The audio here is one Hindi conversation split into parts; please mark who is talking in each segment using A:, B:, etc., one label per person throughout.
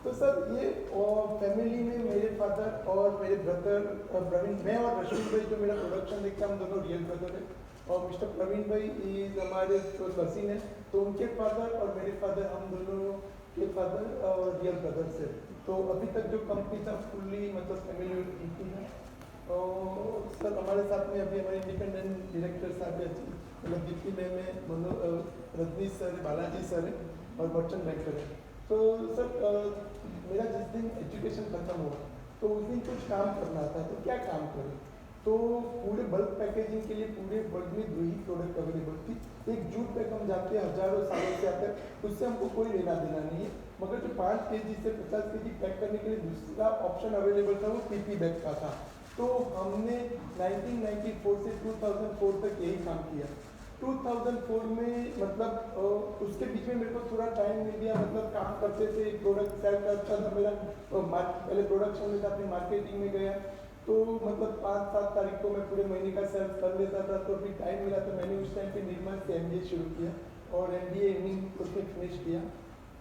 A: तो सर ये फैमिली में मेरे फादर और मेरे ब्रदर प्रवीण, मैं और रश्मि भाई जो मेरा प्रोडक्शन देखते हैं हम दोनों रियल ब्रदर हैं, और मिस्टर प्रवीण भाई इज हमारे कजिन है, तो उनके फादर और मेरे फादर हम दोनों के फादर और रियल ब्रदर्स है। तो अभी तक जो कंपनी था फुल्ली मतलब फैमिली की है। और सर हमारे साथ में अभी हमारे इंडिपेंडेंट डायरेक्टर साहब है, मतलब दीप्ति मैम है, रजनीश सर है, बालाजी सर है और बच्चन बैंकर है। तो सर मेरा जिस दिन एजुकेशन खत्म हुआ तो उस दिन कुछ काम करना था, तो क्या काम करें? तो पूरे बल्क पैकेजिंग के लिए पूरे वर्ल्ड में 2 ही प्रोडक्ट अवेलेबल थी। एक जूट पैक हम जाते हैं हजारों सालों से आते हैं, उससे हमको कोई लेना देना नहीं है, मगर जो 5 केजी से 50 केजी पैक करने के लिए दूसरा ऑप्शन अवेलेबल था वो पीपी बैग का था। तो हमने 1994 से 2004 तक यही काम किया। 2004 में मतलब उसके बीच में मेरे को थोड़ा टाइम मिल गया, मतलब काम करते थे, प्रोडक्ट सेल करता था मेरा, पहले प्रोडक्शन में था, फिर मार्केटिंग में गया, तो मतलब 5-7 तारीख को मैं पूरे महीने का सेल्स कर लेता था। तो फिर टाइम मिला तो मैंने उस टाइम पे निर्मल से MBA शुरू किया और MBA इवनिंग उसमें फिनिश किया।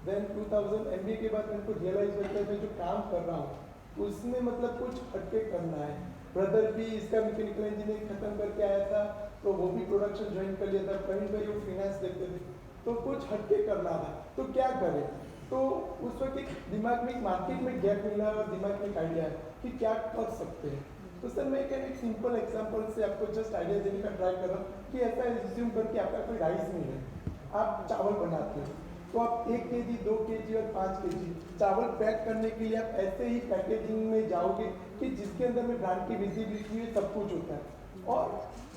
A: देन 2000 MBA के बाद मेरे को रियलाइज होता है मैं जो काम कर रहा हूँ उसमें मतलब कुछ हटके करना है। ब्रदर भी इसका मैकेनिकल इंजीनियरिंग खत्म करके आया था, तो वो भी प्रोडक्शन ज्वाइन कर लिया था। प्रवीण भाई वो फाइनेंस देखते थे, तो कुछ हटके करना था, तो क्या करें? तो उस वक्त एक दिमाग में मार्केट में गैप मिला और दिमाग में एक आइडिया है कि क्या कर सकते हैं। तो सर मैं क्या एक सिंपल एग्जांपल से आपको जस्ट आइडिया देने का ट्राई कर रहा हूँ कि ऐसा एज्यूम करके आपका कोई राइस मिल है, आप चावल बनाते हो, तो आप 1 केजी 2 केजी और 5 केजी चावल पैक करने के लिए आप ऐसे ही पैकेजिंग में जाओगे कि जिसके अंदर में ब्रांड की विजिबिलिटी है, सब कुछ होता है। और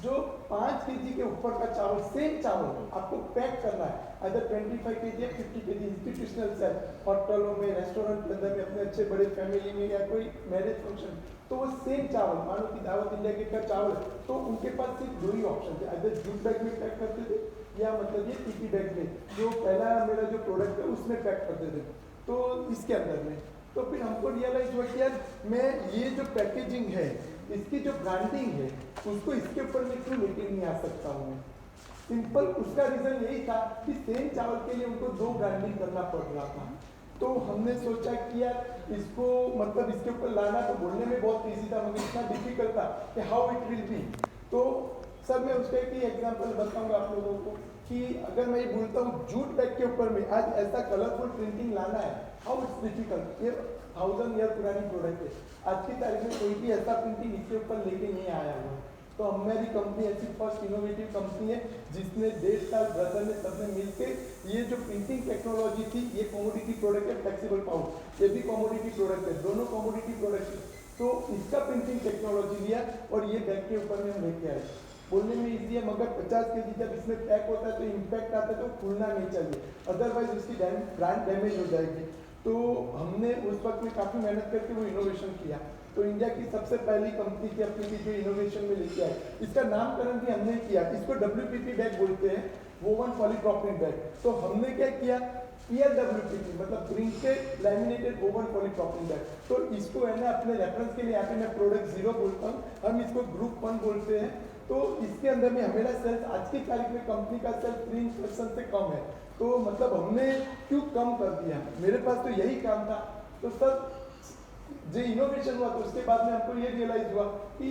A: जो 5 केजी के ऊपर का चावल, सेम चावल आपको पैक करना है, अगर 25 केजी या 50 केजी इंस्टीट्यूशनल सेल, होटलों में, रेस्टोरेंट के अंदर में, अपने अच्छे बड़े फैमिली में या कोई मैरिज फंक्शन, तो वो सेम चावल, मानो कि दावत इंडिया गेट का चावल, तो उनके पास सिर्फ 2 ही ऑप्शन थे, अगर जूट बैग में पैक करते थे या मतलब ये पीपी बैग में, जो पहला मेरा जो प्रोडक्ट है उसमें पैक करते थे, तो इसके अंदर में। तो फिर हमको रियलाइज हुआ कि यार मैं ये जो पैकेजिंग है, इसकी जो ब्रांडिंग है, उसको इसके ऊपर मैं क्यों लेके नहीं आ सकता हूँ। सिंपल उसका रीजन यही था कि सेम चावल के लिए उनको 2 ब्रांडिंग करना पड़ रहा था। तो हमने सोचा कि यार इसको मतलब इसके ऊपर लाना तो बोलने में बहुत ईजी था, मगर इतना डिफिकल्ट था कि हाउ इट विल बी। तो सर मैं उसका एक ही एग्जाम्पल बताऊंगा आप लोगों को कि अगर मैं ये बोलता हूँ जूट बैग के ऊपर में आज ऐसा कलरफुल प्रिंटिंग लाना है, हाउ इट्स डिफिकल्ट। ये 1000 ईयर पुरानी प्रोडक्ट है, आज की तारीख में कोई भी ऐसा प्रिंटिंग इसके ऊपर लेके नहीं आया हुआ। तो हमारी कंपनी ऐसी फर्स्ट इनोवेटिव कंपनी है जिसने 1.5 साल ब्रदर ने सबने मिलकर ये जो प्रिंटिंग टेक्नोलॉजी थी, ये कमोडिटी प्रोडक्ट है, फ्लेक्सिबल पाउच, ये भी कमोडिटी प्रोडक्ट है, दोनों कमोडिटी प्रोडक्ट है। तो इसका प्रिंटिंग टेक्नोलॉजी लिया और ये बैग के ऊपर में हम लेके आए। बोलने में इजी है, मगर 50 केजी जब इसमें पैक होता है तो इम्पैक्ट आता है, तो खुलना नहीं चाहिए, अदरवाइज उसकी ब्रांड डैमेज हो जाएगी। तो हमने उस वक्त में काफ़ी मेहनत करके वो इनोवेशन किया। तो इंडिया की सबसे पहली कंपनी थी अपनी की जो इनोवेशन में लेके आए। इसका नामकरण भी हमने किया, इसको WPP बैग बोलते हैं, वोवन पॉलीप्रोपिलीन बैग। तो हमने क्या किया, PLWPP मतलब printed laminated woven polypropylene bag. तो इसको है ना अपने रेफरेंस के लिए यहाँ पे मैं प्रोडक्ट 0 बोलता हूँ, हम इसको ग्रुप 1 बोलते हैं। तो इसके अंदर में हमारा सेल्स आज की तारीख में कंपनी का सेल्स 3% से कम है। तो मतलब हमने क्यों कम कर दिया, मेरे पास तो यही काम था। तो सर जो इनोवेशन हुआ तो उसके बाद में हमको ये रियलाइज हुआ कि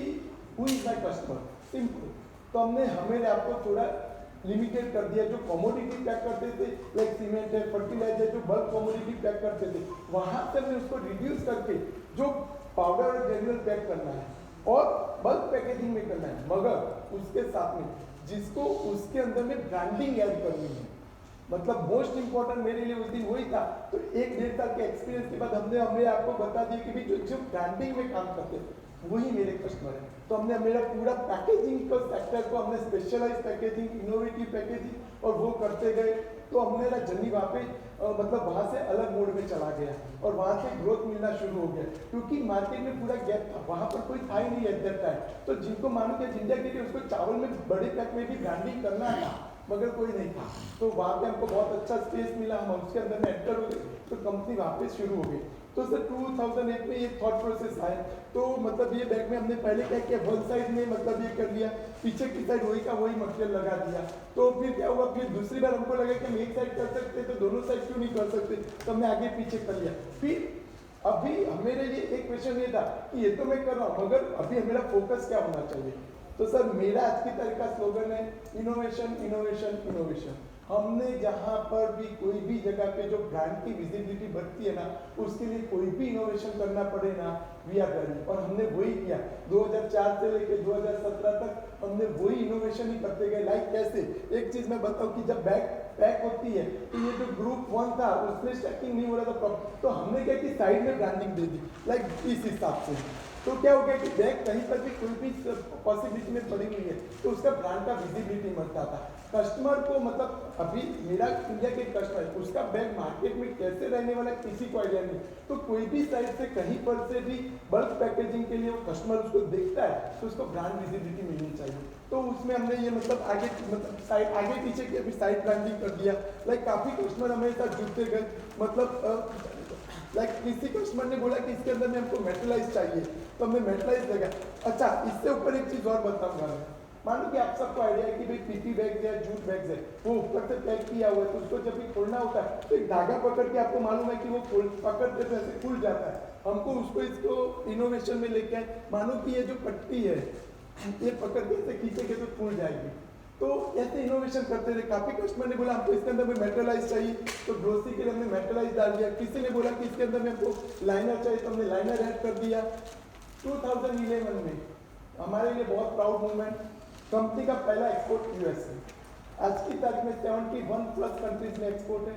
A: who is my customer, simple. तो हमने हमें आपको थोड़ा लिमिटेड कर दिया, जो कमोडिटी पैक करते थे लाइक सीमेंट है, फर्टिलाइजर, जो बल्क कमोडिटी पैक करते थे, वहां से हमने उसको रिड्यूस करके जो पाउडर और ग्रेन्यूल पैक करना है और बल्क पैकेजिंग में करना है, मगर उसके साथ में जिसको उसके अंदर में ब्रांडिंग ऐड करनी है। मतलब मोस्ट इंपॉर्टेंट मेरे लिए उस दिन वही था। तो 1-1.5 साल के एक्सपीरियंस के बाद हमने आपको बता दिया कि भाई जो ब्रांडिंग में काम करते हैं वही मेरे कस्टमर है। तो हमने मेरा पूरा पैकेजिंग का सेक्टर को हमने स्पेशलाइज पैकेजिंग, इनोवेटिव पैकेजिंग और वो करते गए। तो हमने मेरा जर्नी वहाँ पे मतलब वहाँ से अलग मोड में चला गया और वहाँ से ग्रोथ मिलना शुरू हो गया, क्योंकि मार्केट में पूरा गैप था, वहाँ पर कोई था ही नहीं एट दैट टाइम। तो जिनको मानो कि इंडिया के लिए उसको चावल में बड़े पैक में भी ब्रांडिंग करना था, मगर कोई नहीं था। तो वहाँ पे हमको बहुत अच्छा स्पेस मिला, हम उसके अंदर में एंटर हो गए। तो कंपनी वहाँ पे शुरू हो गई। तो सर 2008 में ये थॉट प्रोसेस आया, तो मतलब ये बैग में हमने पहले क्या किया, वन साइड में मतलब ये कर लिया, पीछे की साइड वही का वही मटेरियल लगा दिया। तो फिर क्या हुआ, फिर दूसरी बार हमको लगा कि हम एक साइड कर सकते तो दोनों साइड क्यों नहीं कर सकते, तो हमने आगे पीछे कर लिया। फिर अभी मेरे लिए एक क्वेश्चन ये था कि ये तो मैं कर रहा हूँ, मगर अभी मेरा फोकस क्या होना चाहिए। तो सर मेरा आज की तारीख का स्लोगन है इनोवेशन इनोवेशन इनोवेशन। हमने जहाँ पर भी कोई भी जगह पे जो ब्रांड की विजिबिलिटी बढ़ती है ना, उसके लिए कोई भी इनोवेशन करना पड़े ना, वी आर रेडी। और हमने वही किया 2004 से लेकर 2017 तक, हमने वही इनोवेशन ही करते गए। लाइक कैसे, एक चीज मैं बताऊं कि जब बैग पैक होती है तो ये जो ग्रुप 1 था उसमें स्टैकिंग नहीं हो रहा था, तो हमने क्या कि साइड में ब्रांडिंग दे दी, लाइक इस हिसाब से। तो क्या हो गया कि बैग कहीं पर भी कोई भी पॉसिबिलिटी में पड़ी हुई है तो उसका ब्रांड का विजिबिलिटी मिलता था कस्टमर को। मतलब अभी मेरा इंडिया के कस्टमर, उसका बैग मार्केट में कैसे रहने वाला है किसी को आइडिया नहीं। तो कोई भी साइड से कहीं पर से भी बल्क पैकेजिंग के लिए वो कस्टमर उसको देखता है तो उसको ब्रांड विजिबिलिटी मिलनी चाहिए। तो उसमें हमने ये मतलब आगे मतलब साइड आगे पीछे की अभी साइड ब्रांडिंग कर दिया। लाइक काफ़ी कस्टमर हमारे साथ जुड़ते गए, मतलब लाइक किसी कस्टमर ने बोला कि इसके अंदर में हमको मेटलाइज चाहिए, तो हमने मेटलाइज लगा। अच्छा, इससे ऊपर एक चीज़ और बताऊंगा मैं। मानो कि आप सबको आइडिया है कि भाई पीपी बैग या जूट बैग है, वो ऊपर से पैक किया हुआ है, तो उसको जब भी खोलना होता है तो एक धागा पकड़ के आपको मालूम है कि वो पकड़ते तो ऐसे खुल जाता है। हमको उसको इसको इनोवेशन में लेके आए, मानो कि ये जो पट्टी है ये पकड़ के ऐसे खींचेंगे तो खुल जाएगी। तो ऐसे इनोवेशन करते रहे। काफी कस्टमर ने बोला हमको इसके अंदर में मेटलाइज चाहिए, तो ग्रोसरी के लिए हमने मेटलाइज डाल दिया। किसी ने बोला कि इसके अंदर में हमको लाइनर चाहिए, तो हमने लाइनर ऐड कर दिया। 2011 में हमारे लिए बहुत प्राउड मोमेंट, कंपनी का पहला एक्सपोर्ट यूएस है। आज की तारीख में 71+ कंट्रीज में एक्सपोर्ट है।